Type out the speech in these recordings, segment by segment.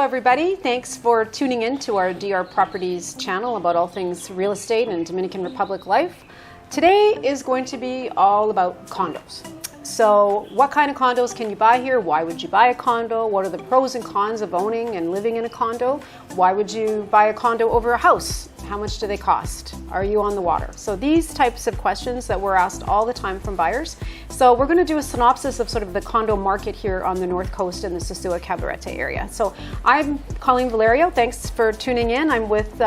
everybody. Thanks for tuning in to our DR Properties channel about all things real estate and Dominican Republic life. Today is going to be all about condos. So what kind of condos can you buy here? Why would you buy a condo? What are the pros and cons of owning and living in a condo? Why would you buy a condo over a house? How much do they cost? Are you on the water? So these types of questions that we're asked all the time from buyers. So we're going to do a synopsis of sort of the condo market here on the North Coast in the Sosua Cabarete area. So I'm Colleen Valerio. Thanks for tuning in. I'm with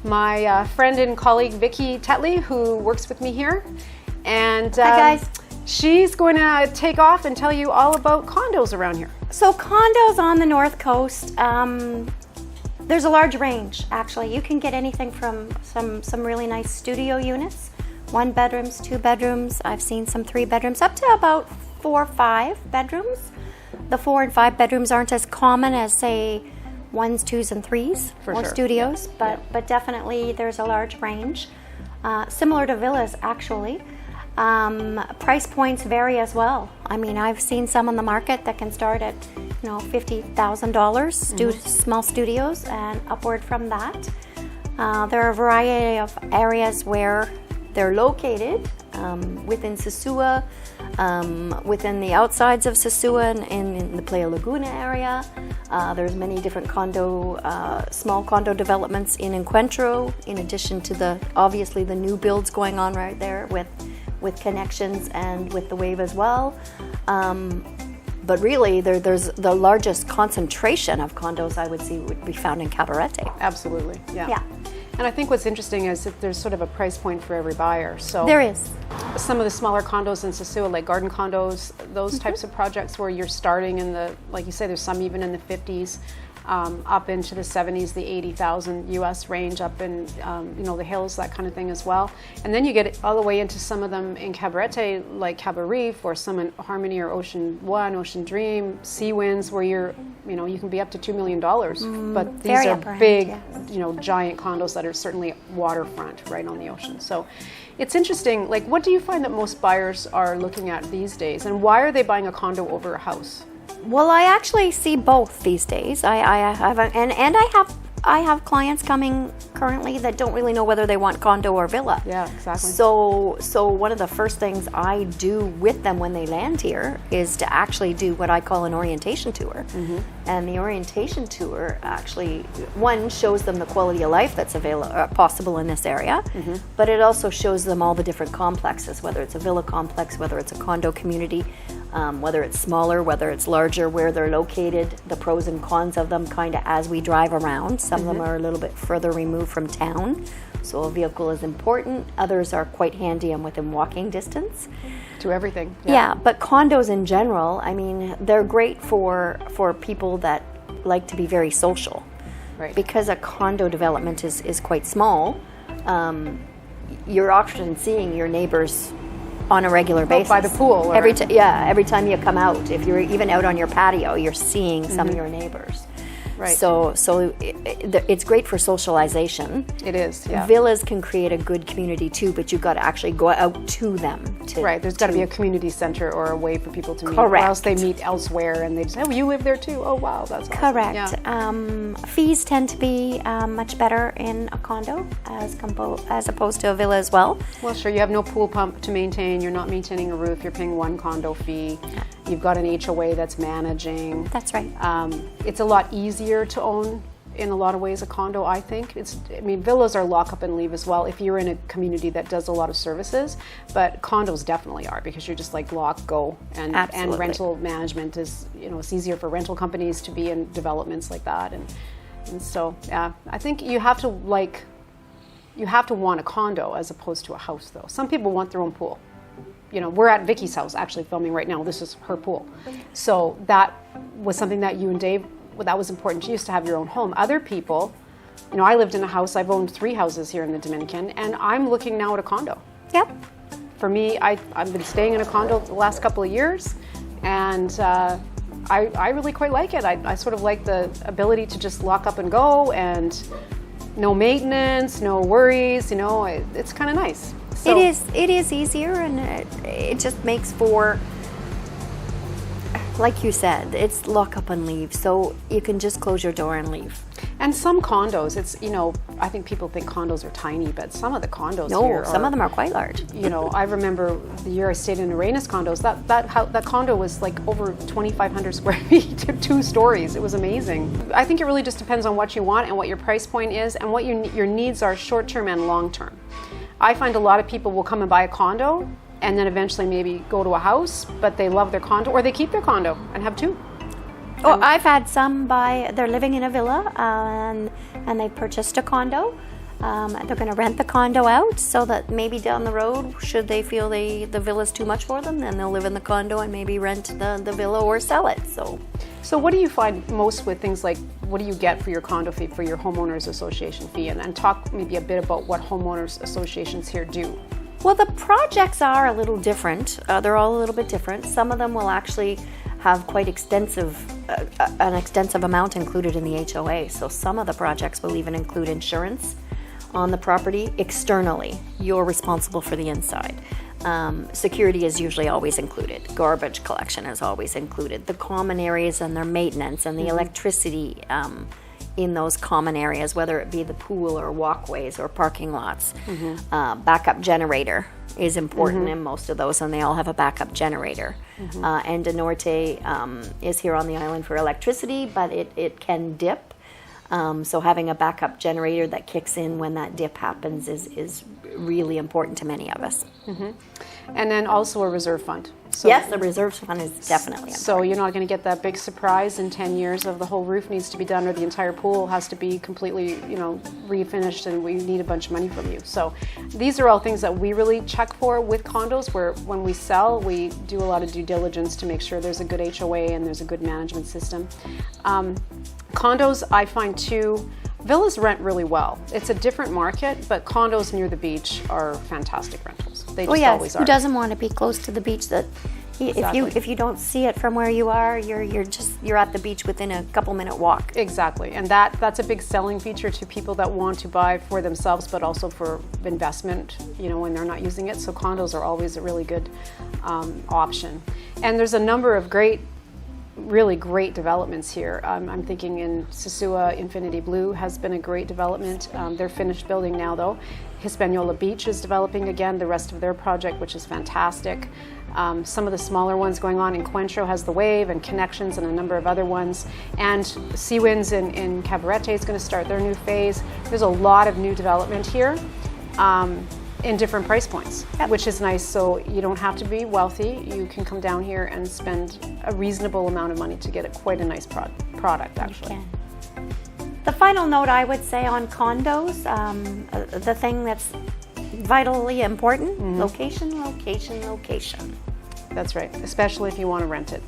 my friend and colleague Vicki Tetley, who works with me here. And hi guys. She's going to take off and tell you all about condos around here. So condos on the North Coast, there's a large range actually. You can get anything from some really nice studio units, 1 bedrooms, 2 bedrooms. I've seen some 3 bedrooms up to about 4 or 5 bedrooms. The 4 and 5 bedrooms aren't as common as say 1s, 2s, and 3s For or sure. studios, but definitely there's a large range. Similar to villas actually. Price points vary as well. I mean, I've seen some on the market that can start at, $50,000, small studios, and upward from that. There are a variety of areas where they're located within Sosua, within the outsides of Sosua in the Playa Laguna area. There's many different small condo developments in Encuentro, in addition to obviously the new builds going on right there with connections and with the wave as well. But really, there's the largest concentration of condos I would see would be found in Cabarete. Absolutely, yeah. Yeah. And I think what's interesting is that there's sort of a price point for every buyer. So There is. some of the smaller condos in Sosua, like garden condos, those types of projects where you're starting in like you say, there's some even in the 50s, up into the 70s, the 80,000 US range, up in the hills, that kind of thing as well. And then you get all the way into some of them in Cabarete, like Cabo Reef, or some in Harmony or Ocean One, Ocean Dream, Sea Winds, where you can be up to $2 million. But these very are upper end, big, yes. Giant condos that are certainly waterfront, right on the ocean. So it's interesting. Like, what do you find that most buyers are looking at these days, and why are they buying a condo over a house? Well, I actually see both these days. I have clients coming currently that don't really know whether they want condo or villa. Yeah, exactly. So one of the first things I do with them when they land here is to actually do what I call an orientation tour. Mm-hmm. And the orientation tour actually, one, shows them the quality of life that's possible in this area, mm-hmm. but it also shows them all the different complexes, whether it's a villa complex, whether it's a condo community, whether it's smaller, whether it's larger, where they're located, the pros and cons of them kind of as we drive around. Some mm-hmm. of them are a little bit further removed from town, so a vehicle is important. Others are quite handy and within walking distance. To everything. Yeah, but condos in general, I mean, they're great for people that like to be very social. Right. Because a condo development is quite small, you're often seeing your neighbors on a regular basis. By the pool. Every time you come out, if you're even out on your patio, you're seeing some of your neighbors. Right. So it's great for socialization. It is, yeah. Villas can create a good community too, but you've got to actually go out to them. Right, there's got to be a community center or a way for people to meet. Correct. Or else they meet elsewhere and they just, you live there too? Oh, wow, that's awesome. Correct. Yeah. Fees tend to be much better in a condo as opposed to a villa as well. Well, sure, you have no pool pump to maintain, you're not maintaining a roof, you're paying one condo fee, you've got an HOA that's managing. That's right. It's a lot easier to own in a lot of ways a condo, I think. Villas are lock up and leave as well if you're in a community that does a lot of services, but condos definitely are, because you're just like lock, go, and rental management is, it's easier for rental companies to be in developments like that, and so yeah, I think you have to want a condo as opposed to a house though. Some people want their own pool. We're at Vicki's house actually filming right now. This is her pool. So that was something that you and Dave, that was important to you, to have your own home. Other people, I lived in a house, I've owned 3 houses here in the Dominican, and I'm looking now at a condo. Yep. For me, I've been staying in a condo the last couple of years, and I really quite like it. I sort of like the ability to just lock up and go, and no maintenance, no worries, it's kind of nice. So, it is easier, and it just makes for like you said, it's lock up and leave, so you can just close your door and leave. And some condos, it's, you know, I think people think condos are tiny, but some of the condos No, here some of them are quite large. You know, I remember the year I stayed in Arenas condos, that condo was like over 2,500 square feet, 2 stories. It was amazing. I think it really just depends on what you want and what your price point is and what your needs are short-term and long-term. I find a lot of people will come and buy a condo and then eventually maybe go to a house, but they love their condo, or they keep their condo and have 2. Oh, I've had some they're living in a villa and they purchased a condo. They're going to rent the condo out so that maybe down the road, should they feel the villa's too much for them, then they'll live in the condo and maybe rent the villa or sell it. So what do you find most with things like, what do you get for your condo fee, for your homeowners association fee? And talk maybe a bit about what homeowners associations here do. Well, the projects are a little different. They're all a little bit different. Some of them will actually have quite an extensive amount included in the HOA. So some of the projects will even include insurance on the property externally. You're responsible for the inside. Security is usually always included. Garbage collection is always included. The common areas and their maintenance and the electricity in those common areas, whether it be the pool or walkways or parking lots. Backup generator is important in most of those, and they all have a backup generator. And De Norte is here on the island for electricity, but it can dip. So having a backup generator that kicks in when that dip happens is really important to many of us. And then also a reserve fund. So, yes, the reserve fund is definitely important. So you're not going to get that big surprise in 10 years of the whole roof needs to be done or the entire pool has to be completely, refinished and we need a bunch of money from you. So these are all things that we really check for with condos, where when we sell, we do a lot of due diligence to make sure there's a good HOA and there's a good management system. Condos, I find too, villas rent really well. It's a different market, but condos near the beach are fantastic rentals. They just always are. Who doesn't want to be close to the beach? Exactly. If you don't see it from where you are, you're at the beach within a couple-minute walk. Exactly, and that's a big selling feature to people that want to buy for themselves, but also for investment. When they're not using it. So condos are always a really good option. And there's a number of really great developments here. I'm thinking in Sosua, Infinity Blue has been a great development. They're finished building now though. Hispaniola Beach is developing again, the rest of their project, which is fantastic. Some of the smaller ones going on, Encuentro has the Wave and Connections and a number of other ones. And Seawinds in Cabarete is going to start their new phase. There's a lot of new development here. In different price points, which is nice. So you don't have to be wealthy. You can come down here and spend a reasonable amount of money to get quite a nice product, actually. The final note I would say on condos, the thing that's vitally important, location, location, location. That's right, especially if you want to rent it.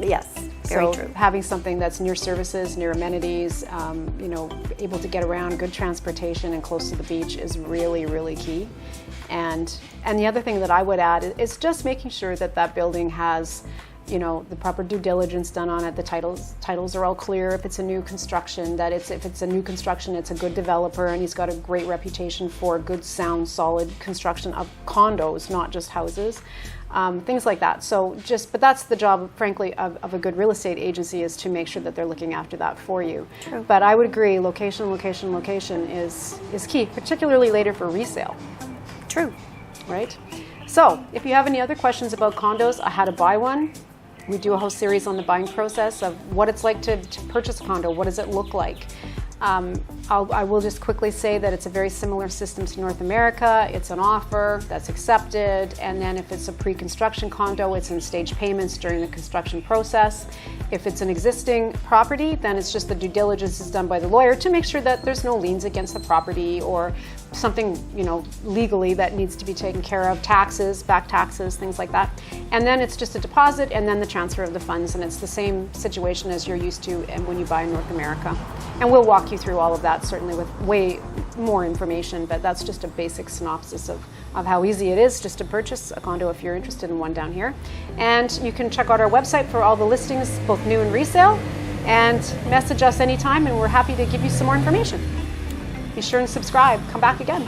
Yes, very true. Having something that's near services, near amenities, able to get around, good transportation and close to the beach is really, really key. And the other thing that I would add is just making sure that building has, the proper due diligence done on it. The titles are all clear. If it's a new construction, if it's a new construction, it's a good developer and he's got a great reputation for good, sound, solid construction of condos, not just houses. Things like that. But that's the job, frankly, of a good real estate agency, is to make sure that they're looking after that for you. True. But I would agree, location is key, particularly later for resale. True. Right? So, if you have any other questions about condos, how to buy one, we do a whole series on the buying process of what it's like to purchase a condo, what does it look like. I will just quickly say that it's a very similar system to North America. It's an offer that's accepted, and then if it's a pre-construction condo, it's in stage payments during the construction process. If it's an existing property, then it's just the due diligence is done by the lawyer to make sure that there's no liens against the property or something, legally that needs to be taken care of, taxes, back taxes, things like that. And then it's just a deposit and then the transfer of the funds, and it's the same situation as you're used to when you buy in North America. And we'll walk you through all of that, certainly with way more information, but that's just a basic synopsis of how easy it is just to purchase a condo if you're interested in one down here. And you can check out our website for all the listings, both new and resale, and message us anytime, and we're happy to give you some more information. Be sure and subscribe. Come back again.